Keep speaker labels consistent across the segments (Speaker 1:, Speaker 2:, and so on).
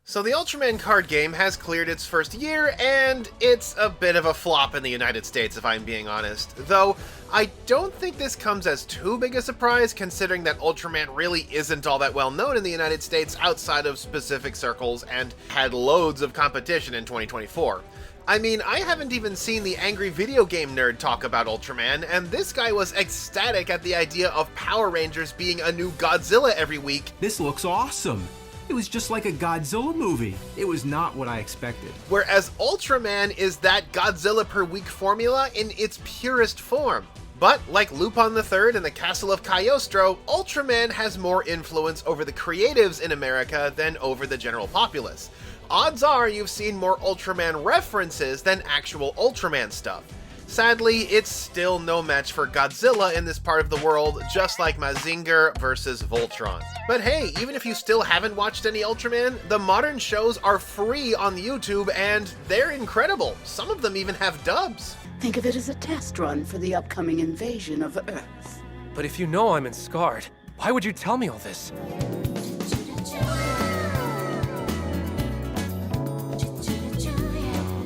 Speaker 1: So the Ultraman card game has cleared its first year, and it's a bit of a flop in the United States if I'm being honest. Though, I don't think this comes as too big a surprise considering that Ultraman really isn't all that well known in the United States outside of specific circles and had loads of competition in 2024. I mean, I haven't even seen the angry video game nerd talk about Ultraman, and this guy was ecstatic at the idea of Power Rangers being a new Godzilla every week.
Speaker 2: This looks awesome. It was just like a Godzilla movie. It was not what I expected.
Speaker 1: Whereas Ultraman is that Godzilla per week formula in its purest form. But like Lupin III and the Castle of Cagliostro, Ultraman has more influence over the creatives in America than over the general populace. Odds are you've seen more Ultraman references than actual Ultraman stuff. Sadly, it's still no match for Godzilla in this part of the world, just like Mazinger versus Voltron. But hey, even if you still haven't watched any Ultraman, the modern shows are free on YouTube and they're incredible. Some of them even have dubs.
Speaker 3: Think of it as a test run for the upcoming invasion of Earth.
Speaker 4: But if you know I'm scarred, why would you tell me all this?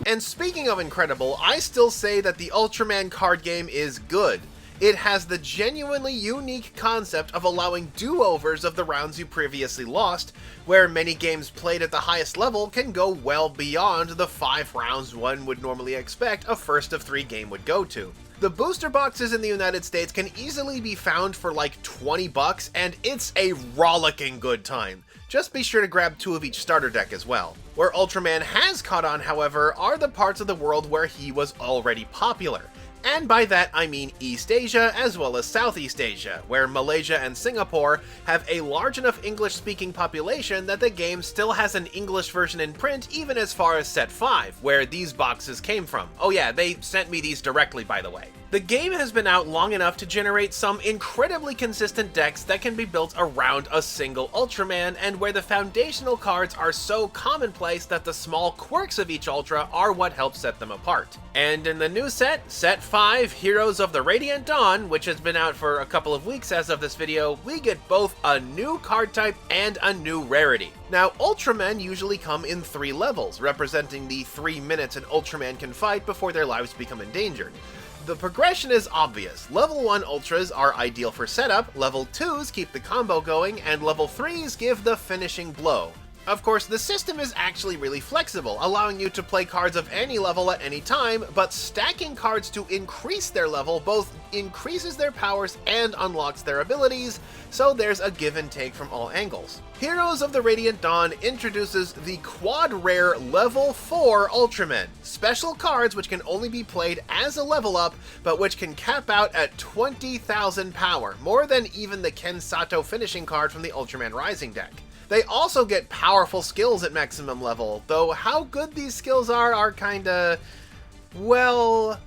Speaker 1: And speaking of incredible, I still say that the Ultraman card game is good. It has the genuinely unique concept of allowing do-overs of the rounds you previously lost, where many games played at the highest level can go well beyond the 5 rounds one would normally expect a first of 3 game would go to. The booster boxes in the United States can easily be found for like $20, and it's a rollicking good time. Just be sure to grab 2 of each starter deck as well. Where Ultraman has caught on, however, are the parts of the world where he was already popular. And by that I mean East Asia as well as Southeast Asia, where Malaysia and Singapore have a large enough English-speaking population that the game still has an English version in print even as far as Set 5, where these boxes came from. Oh yeah, they sent me these directly, by the way. The game has been out long enough to generate some incredibly consistent decks that can be built around a single Ultraman, and where the foundational cards are so commonplace that the small quirks of each Ultra are what helps set them apart. And in the new set, Set 5, Heroes of the Radiant Dawn, which has been out for a couple of weeks as of this video, we get both a new card type and a new rarity. Now, Ultramen usually come in 3 levels, representing the 3 minutes an Ultraman can fight before their lives become endangered. The progression is obvious. Level 1 Ultras are ideal for setup, level 2s keep the combo going, and level 3s give the finishing blow. Of course, the system is actually really flexible, allowing you to play cards of any level at any time, but stacking cards to increase their level both increases their powers and unlocks their abilities, so there's a give and take from all angles. Heroes of the Radiant Dawn introduces the Quad Rare Level 4 Ultramen, special cards which can only be played as a level up, but which can cap out at 20,000 power, more than even the Ken Sato finishing card from the Ultraman Rising deck. They also get powerful skills at maximum level, though how good these skills are kinda... well...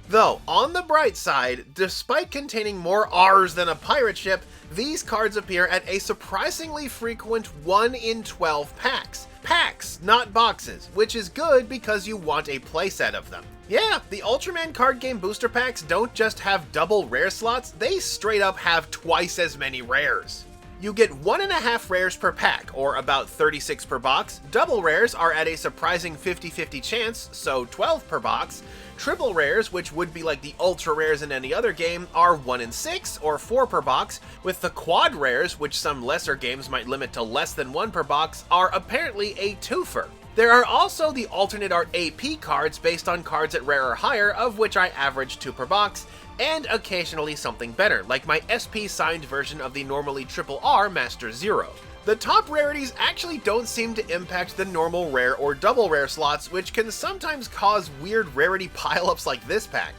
Speaker 1: Though, on the bright side, despite containing more R's than a pirate ship, these cards appear at a surprisingly frequent 1 in 12 packs. Packs, not boxes, which is good because you want a playset of them. Yeah, the Ultraman card game booster packs don't just have double rare slots, they straight up have twice as many rares. You get 1.5 rares per pack, or about 36 per box. Double rares are at a surprising 50-50 chance, so 12 per box. Triple rares, which would be like the ultra rares in any other game, are 1 in 6, or 4 per box, with the quad rares, which some lesser games might limit to less than 1 per box, are apparently a twofer. There are also the alternate art AP cards based on cards at rare or higher, of which I average 2 per box, and occasionally something better, like my SP signed version of the normally RRR Master Zero. The top rarities actually don't seem to impact the normal rare or double rare slots, which can sometimes cause weird rarity pileups like this pack.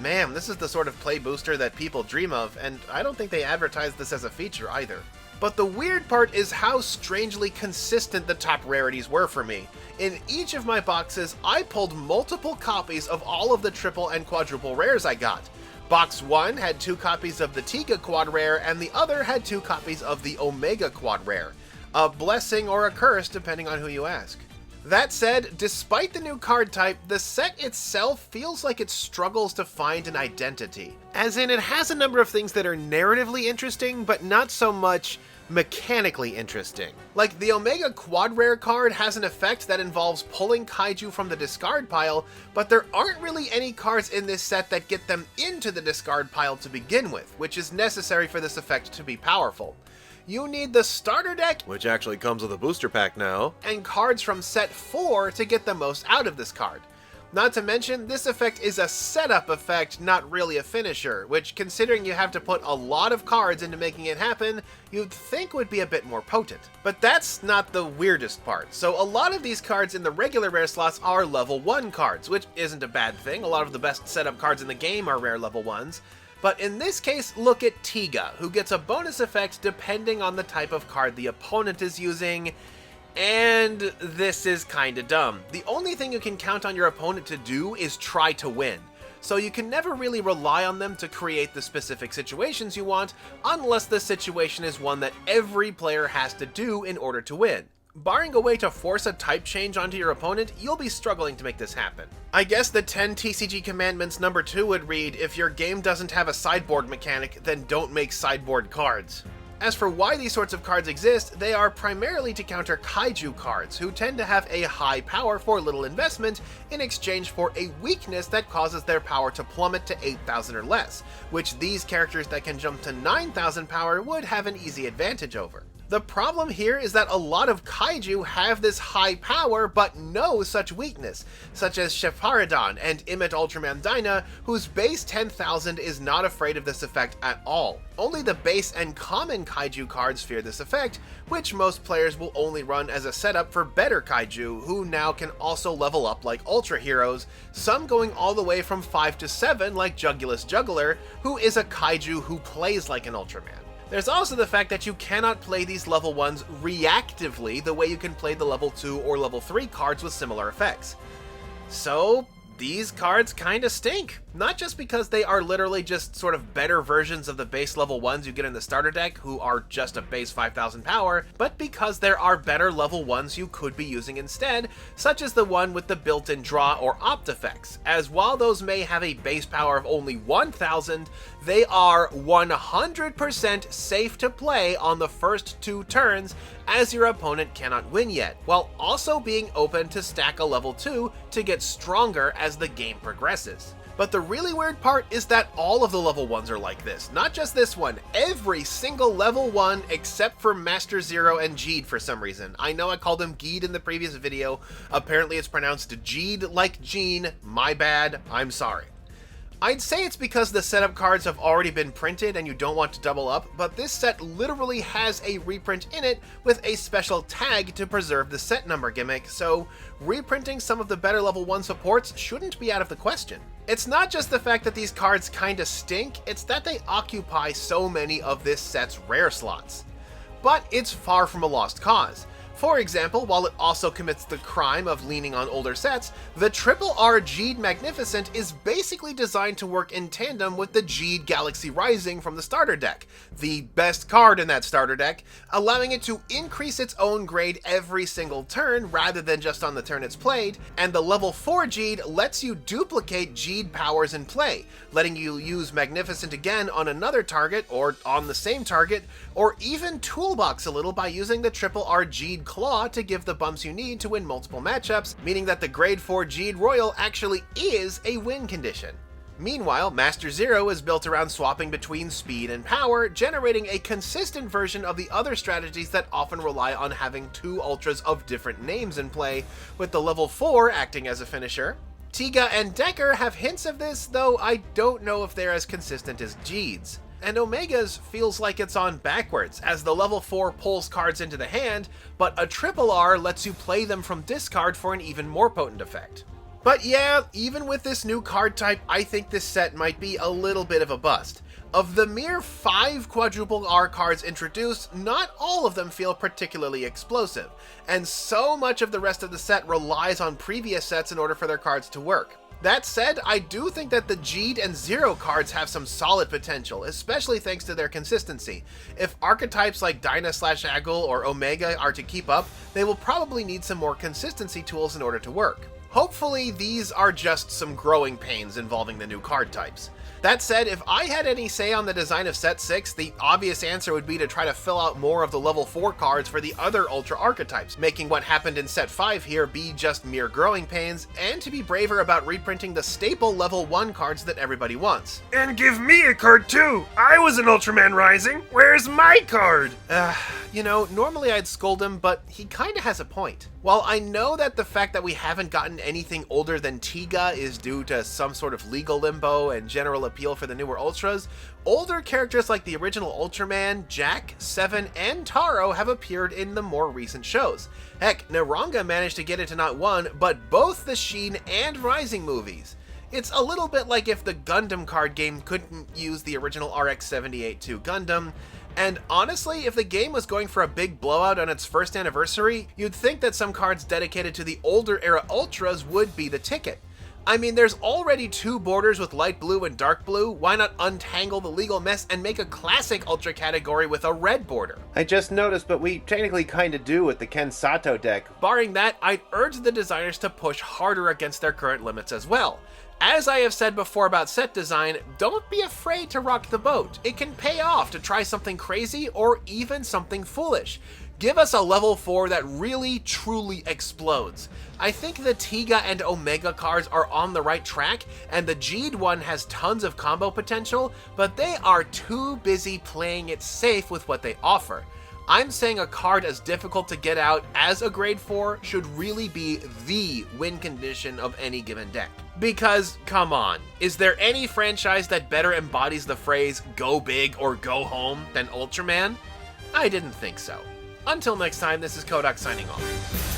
Speaker 1: Man, this is the sort of play booster that people dream of, and I don't think they advertise this as a feature either. But the weird part is how strangely consistent the top rarities were for me. In each of my boxes, I pulled multiple copies of all of the triple and quadruple rares I got. Box 1 had 2 copies of the Tiga Quad Rare, and the other had 2 copies of the Omega Quad Rare. A blessing or a curse, depending on who you ask. That said, despite the new card type, the set itself feels like it struggles to find an identity. As in, it has a number of things that are narratively interesting, but not so much mechanically interesting. Like, the Omega Quad Rare card has an effect that involves pulling kaiju from the discard pile, but there aren't really any cards in this set that get them into the discard pile to begin with, which is necessary for this effect to be powerful. You need the starter deck, which actually comes with a booster pack now, and cards from set 4 to get the most out of this card. Not to mention, this effect is a setup effect, not really a finisher, which, considering you have to put a lot of cards into making it happen, you'd think would be a bit more potent. But that's not the weirdest part. So a lot of these cards in the regular rare slots are level 1 cards, which isn't a bad thing. A lot of the best setup cards in the game are rare level 1s. But in this case, look at Tiga, who gets a bonus effect depending on the type of card the opponent is using, and this is kinda dumb. The only thing you can count on your opponent to do is try to win, so you can never really rely on them to create the specific situations you want, unless the situation is one that every player has to do in order to win. Barring a way to force a type change onto your opponent, you'll be struggling to make this happen. I guess the 10 TCG Commandments number 2 would read, if your game doesn't have a sideboard mechanic, then don't make sideboard cards. As for why these sorts of cards exist, they are primarily to counter kaiju cards, who tend to have a high power for little investment in exchange for a weakness that causes their power to plummet to 8,000 or less, which these characters that can jump to 9,000 power would have an easy advantage over. The problem here is that a lot of kaiju have this high power but no such weakness, such as Sheparidon and Emmet Ultraman Dyna, whose base 10,000 is not afraid of this effect at all. Only the base and common kaiju cards fear this effect, which most players will only run as a setup for better kaiju, who now can also level up like Ultra Heroes, some going all the way from 5 to 7 like Jugulus Juggler, who is a kaiju who plays like an Ultraman. There's also the fact that you cannot play these level 1s reactively the way you can play the level 2 or level 3 cards with similar effects. So, these cards kinda stink. Not just because they are literally just sort of better versions of the base level 1s you get in the starter deck, who are just a base 5,000 power, but because there are better level 1s you could be using instead, such as the one with the built-in draw or opt effects, as while those may have a base power of only 1,000, they are 100% safe to play on the first 2 turns, as your opponent cannot win yet, while also being open to stack a level 2 to get stronger as the game progresses. But the really weird part is that all of the level 1s are like this, not just this one. Every single level 1 except for Master Zero and Jeed for some reason. I know I called him Geed in the previous video, apparently it's pronounced Jeed like Gene, my bad, I'm sorry. I'd say it's because the setup cards have already been printed and you don't want to double up, but this set literally has a reprint in it with a special tag to preserve the set number gimmick, so reprinting some of the better level 1 supports shouldn't be out of the question. It's not just the fact that these cards kinda stink, it's that they occupy so many of this set's rare slots. But it's far from a lost cause. For example, while it also commits the crime of leaning on older sets, the RRR Jeed Magnificent is basically designed to work in tandem with the Jeed Galaxy Rising from the starter deck, the best card in that starter deck, allowing it to increase its own grade every single turn rather than just on the turn it's played, and the level 4 Jeed lets you duplicate Jeed powers in play, letting you use Magnificent again on another target, or on the same target, or even toolbox a little by using the RRR Jeed Claw to give the bumps you need to win multiple matchups, meaning that the grade 4 Jeed Royal actually is a win condition. Meanwhile, Master Zero is built around swapping between speed and power, generating a consistent version of the other strategies that often rely on having 2 Ultras of different names in play, with the level 4 acting as a finisher. Tiga and Decker have hints of this, though I don't know if they're as consistent as Jeed's. And Omega's feels like it's on backwards, as the level 4 pulls cards into the hand, but a RRR lets you play them from discard for an even more potent effect. But yeah, even with this new card type, I think this set might be a little bit of a bust. Of the mere 5 quadruple R cards introduced, not all of them feel particularly explosive, and so much of the rest of the set relies on previous sets in order for their cards to work. That said, I do think that the Jeed and Zero cards have some solid potential, especially thanks to their consistency. If archetypes like Dyna/Aggle or Omega are to keep up, they will probably need some more consistency tools in order to work. Hopefully, these are just some growing pains involving the new card types. That said, if I had any say on the design of Set 6, the obvious answer would be to try to fill out more of the level 4 cards for the other Ultra archetypes, making what happened in Set 5 here be just mere growing pains, and to be braver about reprinting the staple level 1 cards that everybody wants.
Speaker 5: And give me a card too! I was an Ultraman Rising! Where's my card?
Speaker 1: Normally I'd scold him, but he kinda has a point. While I know that the fact that we haven't gotten anything older than Tiga is due to some sort of legal limbo and general appeal for the newer Ultras, older characters like the original Ultraman, Jack, Seven, and Taro have appeared in the more recent shows. Heck, Naranga managed to get into not one, but both the Sheen and Rising movies. It's a little bit like if the Gundam card game couldn't use the original RX-78-2 Gundam, and honestly, if the game was going for a big blowout on its first anniversary, you'd think that some cards dedicated to the older era Ultras would be the ticket. I mean, there's already 2 borders with light blue and dark blue, why not untangle the legal mess and make a classic Ultra category with a red border?
Speaker 6: I just noticed, but we technically kinda do with the Ken Sato deck.
Speaker 1: Barring that, I'd urge the designers to push harder against their current limits as well. As I have said before about set design, don't be afraid to rock the boat. It can pay off to try something crazy or even something foolish. Give us a level 4 that really, truly explodes. I think the Tiga and Omega cards are on the right track, and the G'd one has tons of combo potential, but they are too busy playing it safe with what they offer. I'm saying a card as difficult to get out as a grade 4 should really be the win condition of any given deck. Because, come on, is there any franchise that better embodies the phrase go big or go home than Ultraman? I didn't think so. Until next time, this is Kohdok signing off.